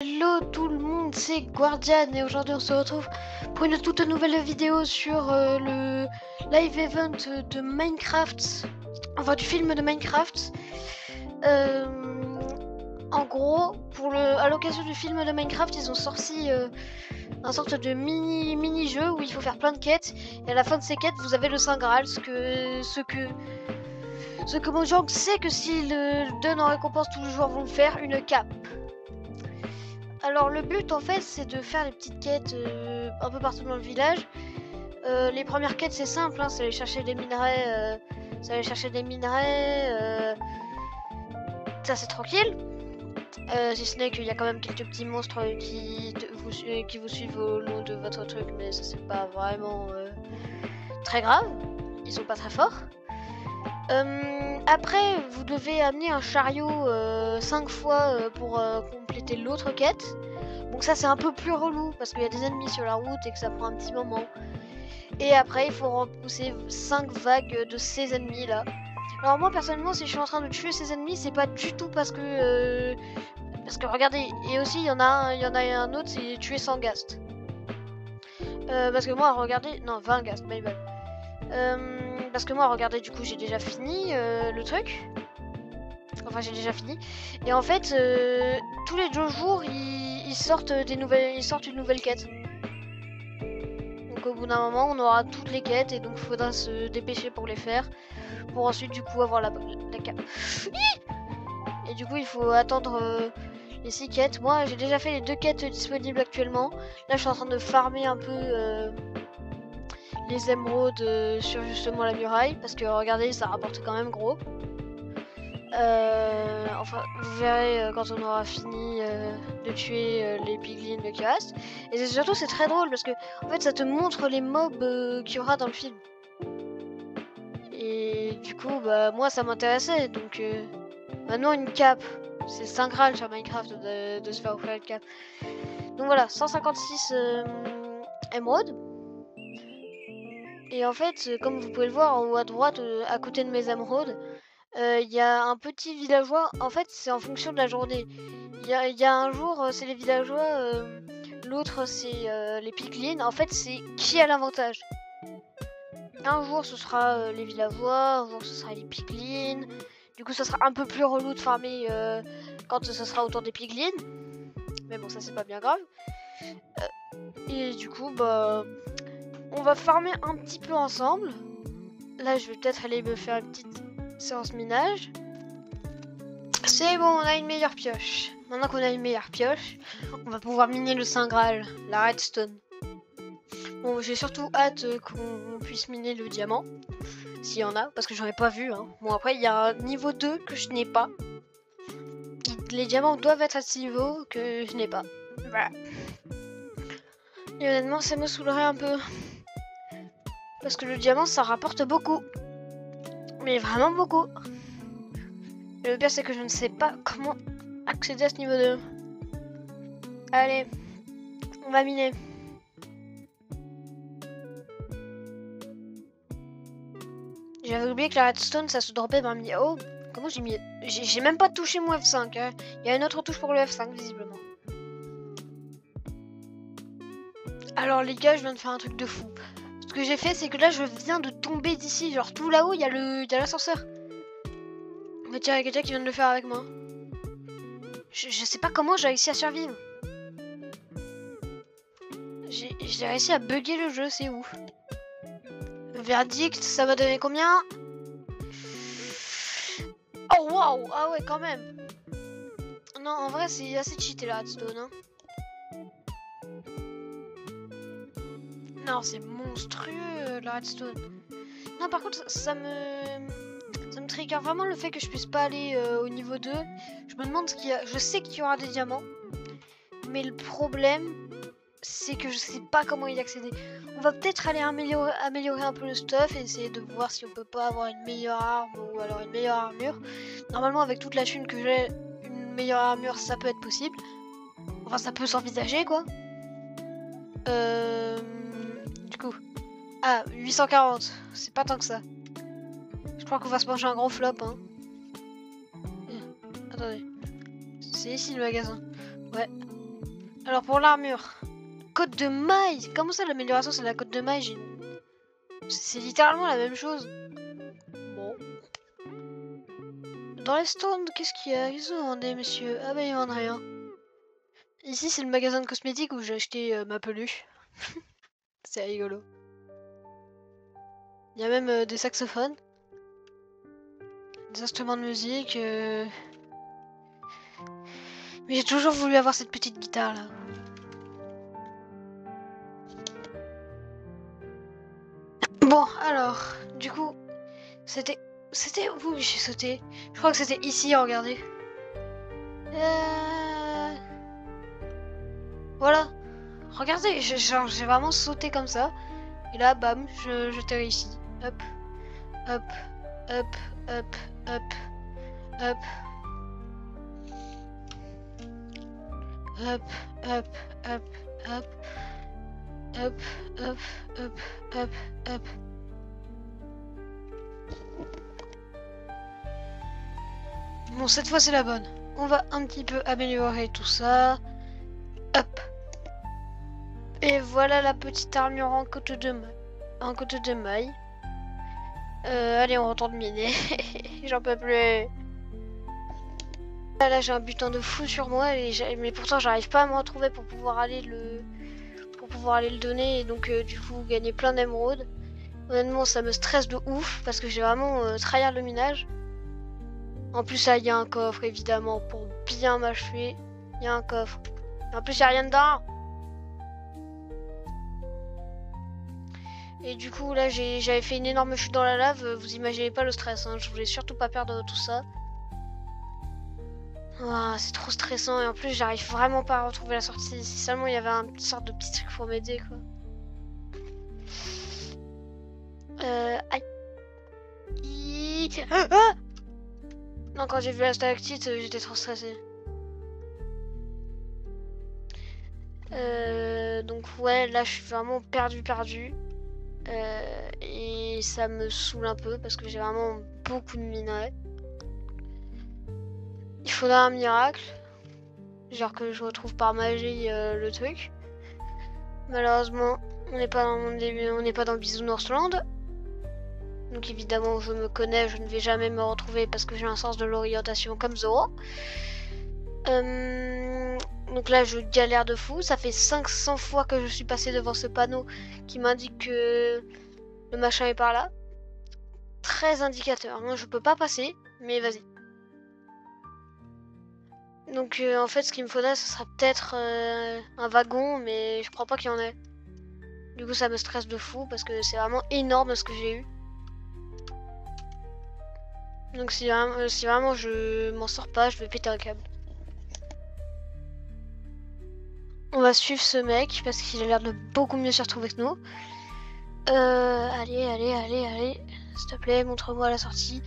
Hello tout le monde, c'est Guardian et aujourd'hui on se retrouve pour une toute nouvelle vidéo sur le live event de Minecraft, enfin du film de Minecraft. En gros, à l'occasion du film de Minecraft, ils ont sorti un sorte de mini-jeu où il faut faire plein de quêtes et à la fin de ces quêtes vous avez le Saint Graal, ce que Mojang sait que s'il donne en récompense tous les joueurs vont le faire, une cape. Alors le but en fait c'est de faire les petites quêtes un peu partout dans le village. Les premières quêtes c'est simple, hein, c'est aller chercher des minerais, ça c'est tranquille. Si ce n'est qu'il y a quand même quelques petits monstres qui vous suivent au long de votre truc, mais ça c'est pas vraiment très grave, ils sont pas très forts. Après vous devez amener un chariot 5 fois pour compléter l'autre quête. Donc ça c'est un peu plus relou parce qu'il y a des ennemis sur la route et que ça prend un petit moment. Et après il faut repousser 5 vagues de ces ennemis là. Alors moi personnellement si je suis en train de tuer ces ennemis c'est pas du tout parce que regardez, et aussi il y en a un autre, c'est tuer sans ghast. Parce que moi regardez, non 20 ghast, my bad. Parce que moi regardez du coup j'ai déjà fini le truc. Enfin j'ai déjà fini. Et en fait tous les 2 jours ils sortent une nouvelle quête. Donc au bout d'un moment on aura toutes les quêtes et donc il faudra se dépêcher pour les faire. Pour ensuite du coup avoir la cape. Et du coup il faut attendre les 6 quêtes. Moi j'ai déjà fait les 2 quêtes disponibles actuellement. Là je suis en train de farmer un peu les émeraudes sur justement la muraille. Parce que regardez ça rapporte quand même gros. Enfin vous verrez quand on aura fini de tuer les piglins qui restent. Et surtout c'est très drôle parce que en fait ça te montre les mobs qu'il y aura dans le film. Et du coup bah moi ça m'intéressait donc maintenant une cape. C'est le Saint Graal sur Minecraft de se faire offrir une cape. Donc voilà 156 émeraudes. Et en fait comme vous pouvez le voir en haut à droite à côté de mes émeraudes, il y a un petit villageois. En fait c'est en fonction de la journée. Il y a un jour c'est les villageois, l'autre c'est les piglins. En fait c'est qui a l'avantage. Un jour ce sera les villageois, un jour ce sera les piglins. Du coup ça sera un peu plus relou de farmer quand ce sera autour des piglins. Mais bon ça c'est pas bien grave. Et du coup bah on va farmer un petit peu ensemble. Là je vais peut-être aller me faire une petite séance minage. C'est bon, on a une meilleure pioche. Maintenant qu'on a une meilleure pioche, on va pouvoir miner le Saint Graal, la redstone. Bon, j'ai surtout hâte qu'on puisse miner le diamant, s'il y en a, parce que j'en ai pas vu. Hein. Bon, après, il y a un niveau 2 que je n'ai pas. Les diamants doivent être à ce niveau que je n'ai pas. Voilà. Et honnêtement, ça me saoulerait un peu. Parce que le diamant, ça rapporte beaucoup. Mais vraiment beaucoup. Et le pire, c'est que je ne sais pas comment accéder à ce niveau 2. Allez, on va miner. J'avais oublié que la redstone, ça se dropait par milieu. Oh, comment j'ai mis... J'ai même pas touché mon F5. Hein. Il y a une autre touche pour le F5, visiblement. Alors les gars, je viens de faire un truc de fou. Ce que j'ai fait, c'est que là, je viens de tomber d'ici. Genre tout là-haut, il y a l'ascenseur. Mais tiens, il y a quelqu'un qui vient de le faire avec moi. Je sais pas comment j'ai réussi à survivre. J'ai réussi à bugger le jeu, c'est ouf. Verdict, ça m'a donné combien? Oh waouh! Ah ouais, quand même. Non, en vrai, c'est assez cheaté la redstone. Hein. Non, c'est monstrueux la redstone. Non, par contre, ça me trigger vraiment le fait que je puisse pas aller au niveau 2. Je me demande ce qu'il y a. Je sais qu'il y aura des diamants. Mais le problème, c'est que je sais pas comment y accéder. On va peut-être aller améliorer un peu le stuff et essayer de voir si on peut pas avoir une meilleure arme ou alors une meilleure armure. Normalement avec toute la thune que j'ai, une meilleure armure ça peut être possible. Enfin ça peut s'envisager quoi. Du coup. Ah 840, c'est pas tant que ça. Je crois qu'on va se manger un gros flop hein. Attendez. C'est ici le magasin. Ouais. Alors pour l'armure, côte de maille. Comment ça l'amélioration c'est la côte de maille? C'est littéralement la même chose. Bon. Dans les stands, qu'est-ce qu'il y a? Qu'est-ce que vous vendez, monsieur? Ah bah ils vendent rien. Ici c'est le magasin de cosmétiques où j'ai acheté ma peluche. C'est rigolo. Il y a même des saxophones. Des instruments de musique. Mais j'ai toujours voulu avoir cette petite guitare là. Bon, alors, du coup, c'était où j'ai sauté? Je crois que c'était ici, regardez. Voilà. Regardez, j'ai vraiment sauté comme ça. Et là, bam, j'étais ici. Hop, hop, hop, hop, hop, hop. Hop, hop, hop, hop. Hop, hop, hop, hop, hop. Bon, cette fois c'est la bonne. On va un petit peu améliorer tout ça. Hop. Et voilà la petite armure en côte de maille. Allez, on retourne miner. J'en peux plus. Là j'ai un butin de fou sur moi, mais pourtant j'arrive pas à me retrouver pour pouvoir aller le donner et donc du coup gagner plein d'émeraudes. Honnêtement ça me stresse de ouf parce que j'ai vraiment tryhard le minage. En plus là il y a un coffre évidemment pour bien m'achever. Il y a un coffre. Et en plus il n'y a rien dedans. Et du coup là j'avais fait une énorme chute dans la lave. Vous imaginez pas le stress, hein. Je voulais surtout pas perdre tout ça. Oh, c'est trop stressant et en plus j'arrive vraiment pas à retrouver la sortie. Si seulement il y avait une sorte de petit truc pour m'aider quoi. Aïe. Ah non, quand j'ai vu la stalactite, j'étais trop stressée. Donc ouais, là je suis vraiment perdu. Et ça me saoule un peu parce que j'ai vraiment beaucoup de minerais. Il faudra un miracle. Genre que je retrouve par magie le truc. Malheureusement, on n'est pas dans mon début, on n'est pas dans Bisounours-land. Donc évidemment, je me connais, je ne vais jamais me retrouver parce que j'ai un sens de l'orientation comme Zoro. Donc là, je galère de fou. Ça fait 500 fois que je suis passé devant ce panneau qui m'indique que le machin est par là. 13 indicateurs. Moi, je peux pas passer, mais vas-y. Donc en fait, ce qu'il me faudrait, ce sera peut-être un wagon, mais je crois pas qu'il y en ait. Du coup, ça me stresse de fou parce que c'est vraiment énorme ce que j'ai eu. Donc si vraiment je m'en sors pas, je vais péter un câble. On va suivre ce mec parce qu'il a l'air de beaucoup mieux se retrouver que nous. Allez. S'il te plaît, montre-moi la sortie.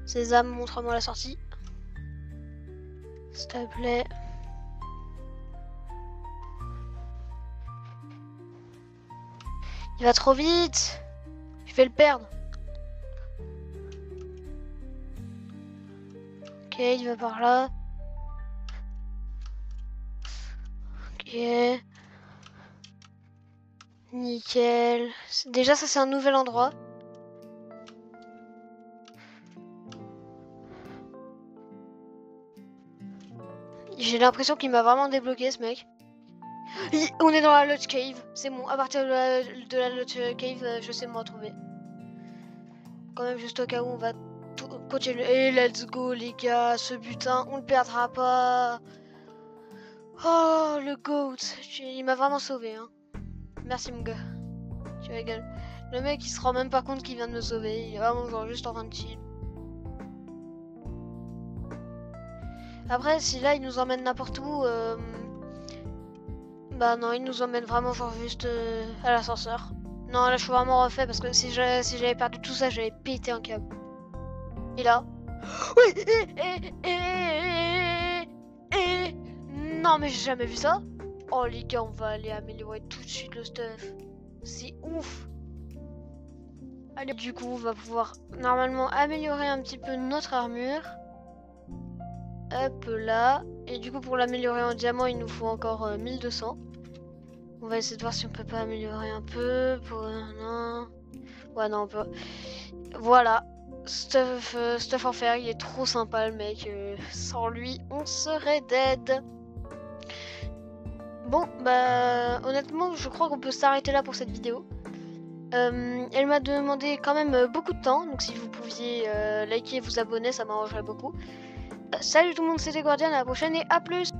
Sésame, montre-moi la sortie. S'il te plaît. Il va trop vite. Je vais le perdre. Ok, il va par là. Ok. Nickel. Déjà, ça, c'est un nouvel endroit. J'ai l'impression qu'il m'a vraiment débloqué, ce mec. On est dans la Lodge Cave. C'est bon, à partir de la Lodge Cave, je sais me retrouver. Quand même, juste au cas où, on va continuer. Et let's go, les gars. Ce butin, on le perdra pas. Oh, le GOAT. Il m'a vraiment sauvé, hein. Merci, mon gars. Tu rigoles. Le mec, il se rend même pas compte qu'il vient de me sauver. Il est vraiment genre juste en train de chill. Après, si là, il nous emmène n'importe où... Bah non, il nous emmène vraiment genre juste à l'ascenseur. Non, là, je suis vraiment refait parce que si j'avais perdu tout ça, j'avais pété un câble. Et là... Oui. Non, mais j'ai jamais vu ça. Oh, les gars, on va aller améliorer tout de suite le stuff. C'est ouf. Allez, du coup, on va pouvoir normalement améliorer un petit peu notre armure. Hop là. Et du coup, pour l'améliorer en diamant, il nous faut encore 1200. On va essayer de voir si on peut pas améliorer un peu. Non. Ouais, non, on peut. Voilà. Stuff en fer, il est trop sympa le mec. Sans lui, on serait dead. Bon, bah honnêtement, je crois qu'on peut s'arrêter là pour cette vidéo. Elle m'a demandé quand même beaucoup de temps, donc si vous pouviez liker et vous abonner, ça m'arrangerait beaucoup. Salut tout le monde, c'était Guardian, à la prochaine et à plus!